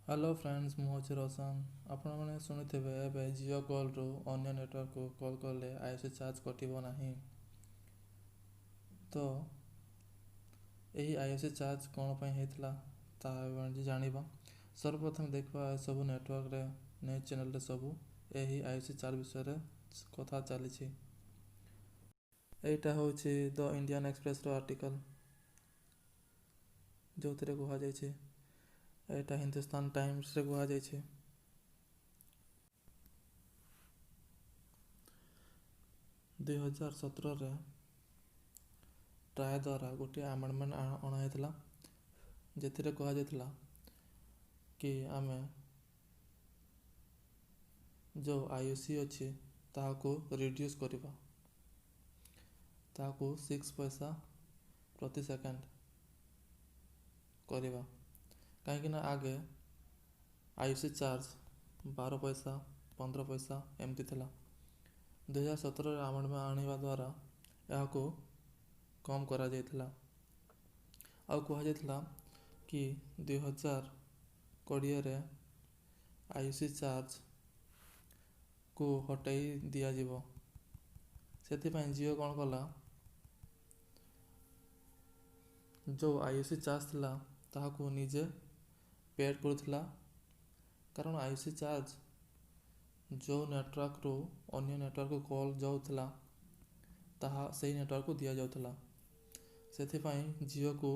Hello friends, ମୁଁ ହେଉଛି ରୋଶନ। ଆପଣମାନେ ଶୁଣିଥିବେ ଏବେ ଜିଓ କଲ୍ରୁ ଅନ୍ୟ ନେଟୱାର୍କକୁ କଲ୍ କଲେ ଆଇଏସ୍ସି ଚାର୍ଜ କଟିବ ନାହିଁ। ତ ଏହି ଆଇଏସ୍ସି ଚାର୍ଜ କ'ଣ ପାଇଁ ହେଇଥିଲା ତାହା ଜାଣିବା। ସର୍ବପ୍ରଥମେ ଦେଖିବା ଏସବୁ ନେଟୱାର୍କରେ ନ୍ୟୁଜ୍ ଚ୍ୟାନେଲରେ ସବୁ ଏହି ଆଇଏସ୍ସି ଚାର୍ଜ ବିଷୟରେ କଥା ଚାଲିଛି। ଏଇଟା ହେଉଛି ଦ ଇଣ୍ଡିଆନ୍ ଏକ୍ସପ୍ରେସର ଆର୍ଟିକଲ, ଯେଉଁଥିରେ କୁହାଯାଇଛି। ଏଇଟା ହିନ୍ଦୁସ୍ତାନ ଟାଇମ୍ସରେ କୁହାଯାଇଛି। 2017ରେ ଟ୍ରାଏ ଦ୍ୱାରା ଗୋଟିଏ ଆମେଣ୍ଡମେଣ୍ଟ ଅଣାଯାଇଥିଲା, ଯେଉଁଥିରେ କୁହାଯାଇଥିଲା କି ଆମେ ଯେଉଁ ଆଇୟୁସି ଅଛି ତାହାକୁ ରିଡ୍ୟୁସ୍ କରିବା, ତାହାକୁ 6 ପଇସା ପ୍ରତି ସେକେଣ୍ଡ କରିବା। କାହିଁକିନା ଆଗେ ଆଇୟୁସି ଚାର୍ଜ 12 ପଇସା 15 ପଇସା ଏମିତି ଥିଲା। 2017ରେ ଆମେଣ୍ଡମେଣ୍ଟ ଆଣିବା ଦ୍ୱାରା ଏହାକୁ କମ୍ କରାଯାଇଥିଲା। ଆଉ କୁହାଯାଇଥିଲା କି 2020ରେ ଆଇୟୁସି ଚାର୍ଜକୁ ହଟାଇ ଦିଆଯିବ। ସେଥିପାଇଁ ଜିଓ କ'ଣ କଲା, ଯେଉଁ ଆଇୟୁସି ଚାର୍ଜ ଥିଲା ତାହାକୁ ନିଜେ ପେଡ୍ କରୁଥିଲା। କାରଣ ଆଇୟୁସି ଚାର୍ଜ ଯେଉଁ ନେଟୱାର୍କରୁ ଅନ୍ୟ ନେଟୱାର୍କକୁ କଲ୍ ଯାଉଥିଲା ତାହା ସେହି ନେଟୱାର୍କକୁ ଦିଆଯାଉଥିଲା। ସେଥିପାଇଁ ଜିଓକୁ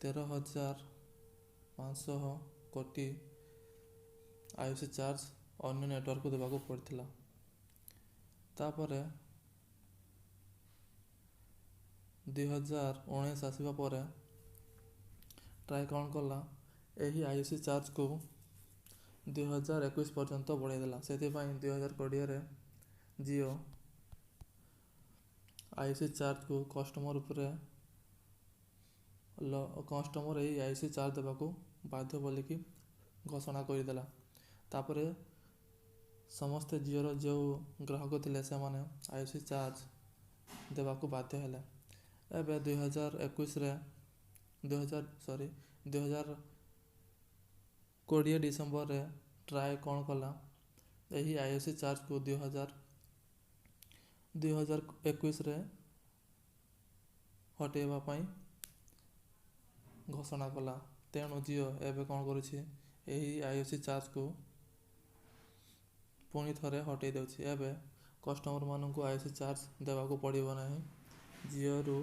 13,500 କୋଟି ଆଇୟୁସି ଚାର୍ଜ ଅନ୍ୟ ନେଟୱାର୍କକୁ ଦେବାକୁ ପଡ଼ିଥିଲା। ତାପରେ 2019 ଆସିବା ପରେ ଟ୍ରାଏ କ'ଣ କଲା, ଏହି ଆଇୟୁସି ଚାର୍ଜକୁ 2021 ପର୍ଯ୍ୟନ୍ତ ବଢ଼ାଇ ଦେଲା। ସେଥିପାଇଁ 2020ରେ ଜିଓ ଆଇୟୁସି ଚାର୍ଜକୁ କଷ୍ଟମର ଏହି ଆଇୟୁସି ଚାର୍ଜ ଦେବାକୁ ବାଧ୍ୟ ବୋଲିକି ଘୋଷଣା କରିଦେଲା। ତାପରେ ସମସ୍ତେ ଜିଓର ଯେଉଁ ଗ୍ରାହକ ଥିଲେ ସେମାନେ ଆଇୟୁସି ଚାର୍ଜ ଦେବାକୁ ବାଧ୍ୟ ହେଲେ। ଏବେ 2020 ଡିସେମ୍ବରରେ ଟ୍ରାଏ କ'ଣ କଲା, ଏହି ଆଇୟୁସି ଚାର୍ଜକୁ 2021ରେ ହଟାଇବା ପାଇଁ ଘୋଷଣା କଲା। ତେଣୁ ଜିଓ ଏବେ କ'ଣ କରୁଛି, ଏହି ଆଇୟୁସି ଚାର୍ଜକୁ ପୁଣି ଥରେ ହଟାଇ ଦେଉଛି। ଏବେ କଷ୍ଟମରମାନଙ୍କୁ ଆଇୟୁସି ଚାର୍ଜ ଦେବାକୁ ପଡ଼ିବ ନାହିଁ। ଜିଓରୁ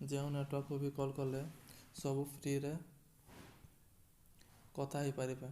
ଯେଉଁ ନେଟୱାର୍କକୁ ବି କଲ୍ କଲେ ସବୁ ଫ୍ରିରେ କଥା ହେଇପାରିବେ।